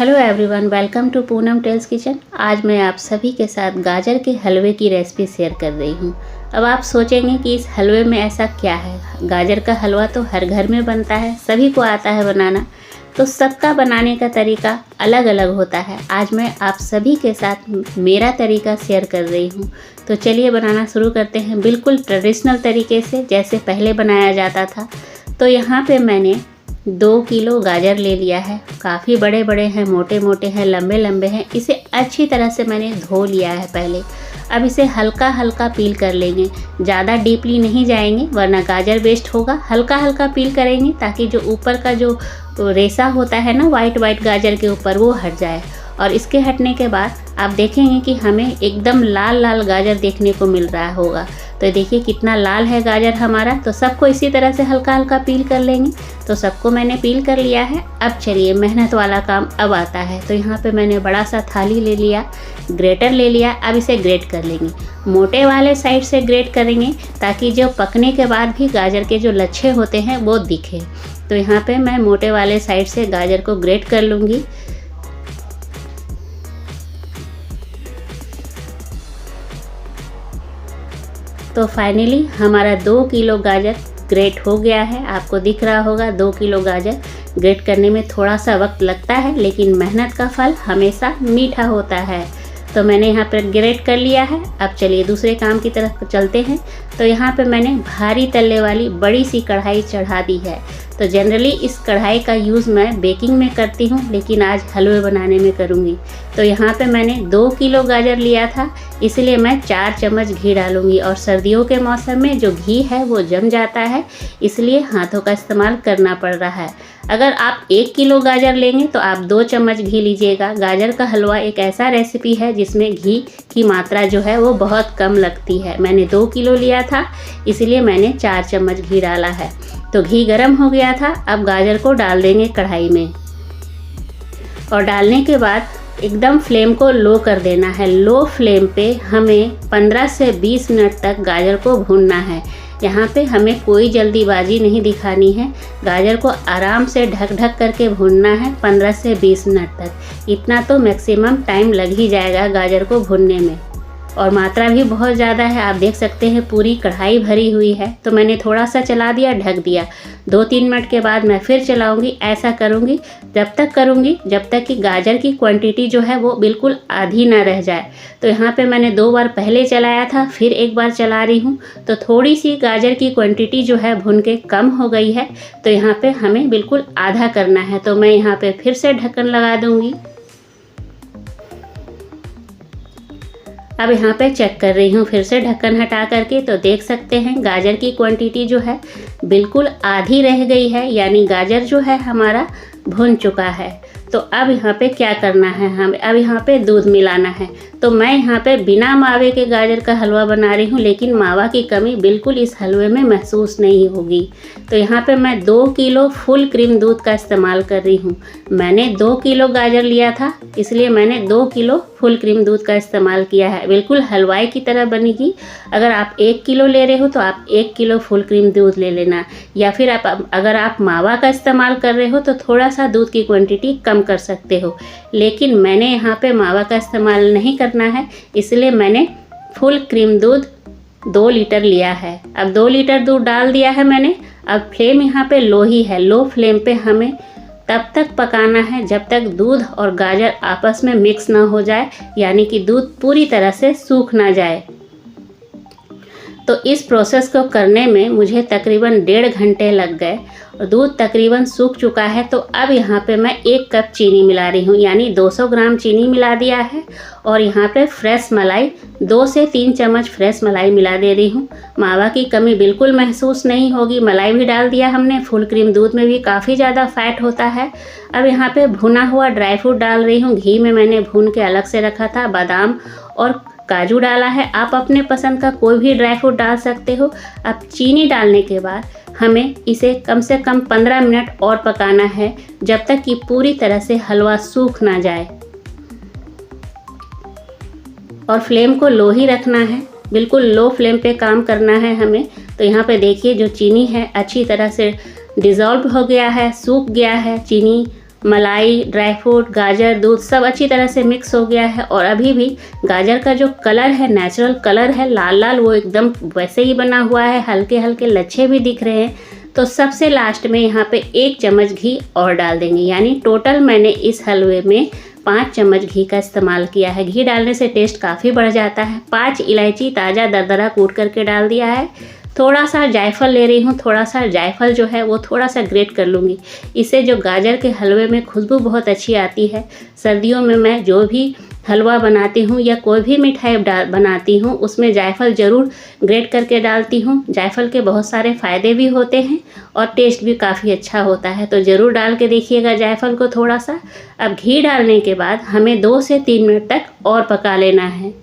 Hello everyone, welcome to Poonam tales kitchen. आज मैं आप सभी के साथ गाजर के हलवे की रेसिपी शेयर कर रही हूँ। अब आप सोचेंगे कि इस हलवे में ऐसा क्या है। गाजर का हलवा तो हर घर में बनता है, सभी को आता है बनाना, तो सबका बनाने का तरीका अलग अलग होता है। आज मैं आप सभी के साथ मेरा तरीका शेयर कर रही हूँ। तो चलिए बनाना शुरू करते हैं, बिल्कुल ट्रेडिशनल तरीके से जैसे पहले बनाया जाता था। तो यहाँ पे मैंने 2 किलो गाजर ले लिया है। काफ़ी बड़े बड़े हैं, मोटे मोटे हैं, लंबे लंबे हैं। इसे अच्छी तरह से मैंने धो लिया है पहले। अब इसे हल्का हल्का पील कर लेंगे, ज़्यादा डीपली नहीं जाएंगे वरना गाजर वेस्ट होगा। हल्का हल्का पील करेंगे ताकि जो ऊपर का जो रेशा होता है ना वाइट वाइट गाजर के ऊपर, वो हट जाए। और इसके हटने के बाद आप देखेंगे कि हमें एकदम लाल लाल गाजर देखने को मिल रहा होगा। तो देखिए कितना लाल है गाजर हमारा। तो सबको इसी तरह से हल्का हल्का पील कर लेंगे। तो सबको मैंने पील कर लिया है। अब चलिए मेहनत वाला काम अब आता है। तो यहाँ पे मैंने बड़ा सा थाली ले लिया, ग्रेटर ले लिया। अब इसे ग्रेट कर लेंगे, मोटे वाले साइड से ग्रेट करेंगे ताकि जो पकने के बाद भी गाजर के जो लच्छे होते हैं वो दिखे। तो यहाँ पे मैं मोटे वाले साइड से गाजर को ग्रेट कर लूँगी। तो फाइनली हमारा 2 किलो गाजर ग्रेट हो गया है। आपको दिख रहा होगा 2 किलो गाजर ग्रेट करने में थोड़ा सा वक्त लगता है, लेकिन मेहनत का फल हमेशा मीठा होता है। तो मैंने यहाँ पर ग्रेट कर लिया है। अब चलिए दूसरे काम की तरफ चलते हैं। तो यहाँ पे मैंने भारी तले वाली बड़ी सी कढ़ाई चढ़ा दी है। तो जनरली इस कढ़ाई का यूज़ मैं बेकिंग में करती हूँ, लेकिन आज हलवे बनाने में करूँगी। तो यहाँ पे मैंने 2 किलो गाजर लिया था, इसलिए मैं 4 चम्मच घी डालूँगी। और सर्दियों के मौसम में जो घी है वो जम जाता है, इसलिए हाथों का इस्तेमाल करना पड़ रहा है। अगर आप 1 किलो गाजर लेंगे तो आप 2 चम्मच घी लीजिएगा। गाजर का हलवा एक ऐसा रेसिपी है जिसमें घी की मात्रा जो है वो बहुत कम लगती है। मैंने 2 किलो लिया था, इसलिए मैंने 4 चम्मच घी डाला है। तो घी गर्म हो गया था। अब गाजर को डाल देंगे कढ़ाई में, और डालने के बाद एकदम फ्लेम को लो कर देना है। लो फ्लेम पे हमें 15 से 20 मिनट तक गाजर को भूनना है। यहाँ पे हमें कोई जल्दीबाजी नहीं दिखानी है। गाजर को आराम से ढक ढक करके भूनना है 15 से 20 मिनट तक। इतना तो मैक्सिमम टाइम लग ही जाएगा गाजर को भूनने में। और मात्रा भी बहुत ज़्यादा है, आप देख सकते हैं पूरी कढ़ाई भरी हुई है। तो मैंने थोड़ा सा चला दिया, ढक दिया। 2-3 मिनट के बाद मैं फिर चलाऊंगी। ऐसा करूंगी जब तक कि गाजर की क्वांटिटी जो है वो बिल्कुल आधी ना रह जाए। तो यहाँ पे मैंने 2 बार पहले चलाया था, फिर एक बार चला रही हूँ। तो थोड़ी सी गाजर की क्वांटिटी जो है भुन के कम हो गई है। तो यहाँ पे हमें बिल्कुल आधा करना है। तो मैं यहाँ पे फिर से ढक्कन लगा दूँगी। अब यहाँ पे चेक कर रही हूँ फिर से ढक्कन हटा करके। तो देख सकते हैं गाजर की क्वांटिटी जो है बिल्कुल आधी रह गई है, यानी गाजर जो है हमारा भुन चुका है। तो अब यहाँ पे क्या करना है, हमें अब यहाँ पे दूध मिलाना है। तो मैं यहाँ पे बिना मावे के गाजर का हलवा बना रही हूँ, लेकिन मावा की कमी बिल्कुल इस हलवे में महसूस नहीं होगी। तो यहाँ पे मैं 2 किलो फुल क्रीम दूध का इस्तेमाल कर रही हूँ। मैंने 2 किलो गाजर लिया था, इसलिए मैंने 2 किलो फुल क्रीम दूध का इस्तेमाल किया है। बिल्कुल हलवाई की तरह बनेगी। अगर आप 1 किलो ले रहे हो तो आप 1 किलो फुल क्रीम दूध ले लेना, या फिर अगर आप मावा का इस्तेमाल कर रहे हो तो थोड़ा सा दूध की क्वांटिटी कम कर सकते हो। लेकिन मैंने यहाँ पे मावा का इस्तेमाल नहीं करना है, इसलिए मैंने फुल क्रीम दूध 2 लीटर लिया है। अब 2 लीटर दूध डाल दिया है मैंने। अब फ्लेम यहाँ पे लो ही है। लो फ्लेम पे हमें तब तक पकाना है जब तक दूध और गाजर आपस में मिक्स ना हो जाए, यानी कि दूध पूरी तरह से सूख ना जाए। तो इस प्रोसेस को करने में मुझे तकरीबन 1.5 घंटे लग गए। और दूध तकरीबन सूख चुका है। तो अब यहाँ पे मैं 1 कप चीनी मिला रही हूँ, यानी 200 ग्राम चीनी मिला दिया है। और यहाँ पे फ्रेश मलाई 2 से 3 चम्मच फ्रेश मलाई मिला दे रही हूँ। मावा की कमी बिल्कुल महसूस नहीं होगी। मलाई भी डाल दिया हमने। फुल क्रीम दूध में भी काफ़ी ज़्यादा फैट होता है। अब यहाँ पे भुना हुआ ड्राई फ्रूट डाल रही हूँ। घी में मैंने भून के अलग से रखा था, बादाम और काजू डाला है। आप अपने पसंद का कोई भी ड्राई फ्रूट डाल सकते हो। अब चीनी डालने के बाद हमें इसे कम से कम 15 मिनट और पकाना है, जब तक कि पूरी तरह से हलवा सूख ना जाए। और फ्लेम को लो ही रखना है, बिल्कुल लो फ्लेम पे काम करना है हमें। तो यहाँ पे देखिए जो चीनी है अच्छी तरह से डिज़ोल्व हो गया है, सूख गया है चीनी। मलाई, ड्राई फ्रूट, गाजर, दूध सब अच्छी तरह से मिक्स हो गया है। और अभी भी गाजर का जो कलर है, नेचुरल कलर है लाल लाल, वो एकदम वैसे ही बना हुआ है, हल्के हल्के लच्छे भी दिख रहे हैं। तो सबसे लास्ट में यहाँ पे 1 चम्मच घी और डाल देंगे, यानी टोटल मैंने इस हलवे में 5 चम्मच घी का इस्तेमाल किया है। घी डालने से टेस्ट काफ़ी बढ़ जाता है। 5 इलायची ताज़ा दरदरा कूट करके डाल दिया है। थोड़ा सा जायफल ले रही हूँ, थोड़ा सा जायफल जो है वो थोड़ा सा ग्रेट कर लूँगी। इससे जो गाजर के हलवे में खुशबू बहुत अच्छी आती है। सर्दियों में मैं जो भी हलवा बनाती हूँ या कोई भी मिठाई बनाती हूँ उसमें जायफल ज़रूर ग्रेट करके डालती हूँ। जायफल के बहुत सारे फ़ायदे भी होते हैं और टेस्ट भी काफ़ी अच्छा होता है, तो ज़रूर डाल के देखिएगा जायफल को थोड़ा सा। अब घी डालने के बाद हमें 2 से 3 मिनट तक और पका लेना है,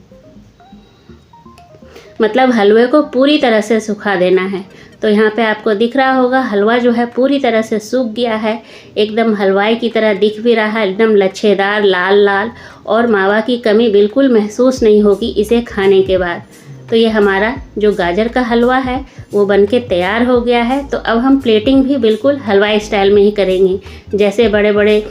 मतलब हलवे को पूरी तरह से सुखा देना है। तो यहाँ पे आपको दिख रहा होगा हलवा जो है पूरी तरह से सूख गया है, एकदम हलवाई की तरह दिख भी रहा है, एकदम लच्छेदार लाल लाल, और मावा की कमी बिल्कुल महसूस नहीं होगी इसे खाने के बाद। तो ये हमारा जो गाजर का हलवा है वो बनके तैयार हो गया है। तो अब हम प्लेटिंग भी बिल्कुल हलवाई स्टाइल में ही करेंगे, जैसे बड़े बड़े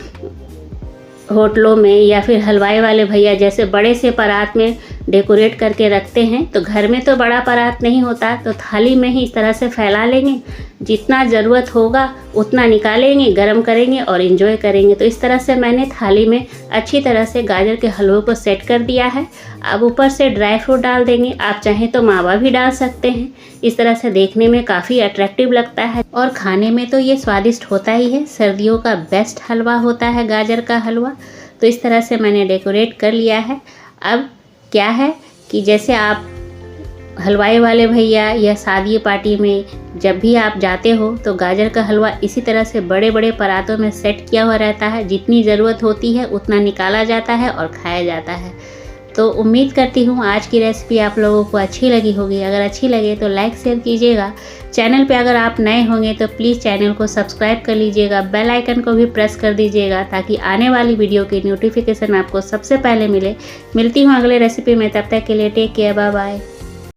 होटलों में या फिर हलवाई वाले भैया जैसे बड़े से परात में डेकोरेट करके रखते हैं। तो घर में तो बड़ा परात नहीं होता, तो थाली में ही इस तरह से फैला लेंगे, जितना ज़रूरत होगा उतना निकालेंगे, गरम करेंगे और इन्जॉय करेंगे। तो इस तरह से मैंने थाली में अच्छी तरह से गाजर के हलवे को सेट कर दिया है। अब ऊपर से ड्राई फ्रूट डाल देंगे, आप चाहें तो मावा भी डाल सकते हैं। इस तरह से देखने में काफ़ी अट्रैक्टिव लगता है और खाने में तो ये स्वादिष्ट होता ही है। सर्दियों का बेस्ट हलवा होता है गाजर का हलवा। तो इस तरह से मैंने डेकोरेट कर लिया है। अब क्या है कि जैसे आप हलवाई वाले भैया या शादी पार्टी में जब भी आप जाते हो तो गाजर का हलवा इसी तरह से बड़े बड़े परातों में सेट किया हुआ रहता है। जितनी ज़रूरत होती है उतना निकाला जाता है और खाया जाता है। तो उम्मीद करती हूँ आज की रेसिपी आप लोगों को अच्छी लगी होगी। अगर अच्छी लगे तो लाइक शेयर कीजिएगा। चैनल पे अगर आप नए होंगे तो प्लीज़ चैनल को सब्सक्राइब कर लीजिएगा, बेल आइकन को भी प्रेस कर दीजिएगा ताकि आने वाली वीडियो की नोटिफिकेशन आपको सबसे पहले मिले। मिलती हूँ अगले रेसिपी में, तब तक के लिए टेक केयर, बाय बाय।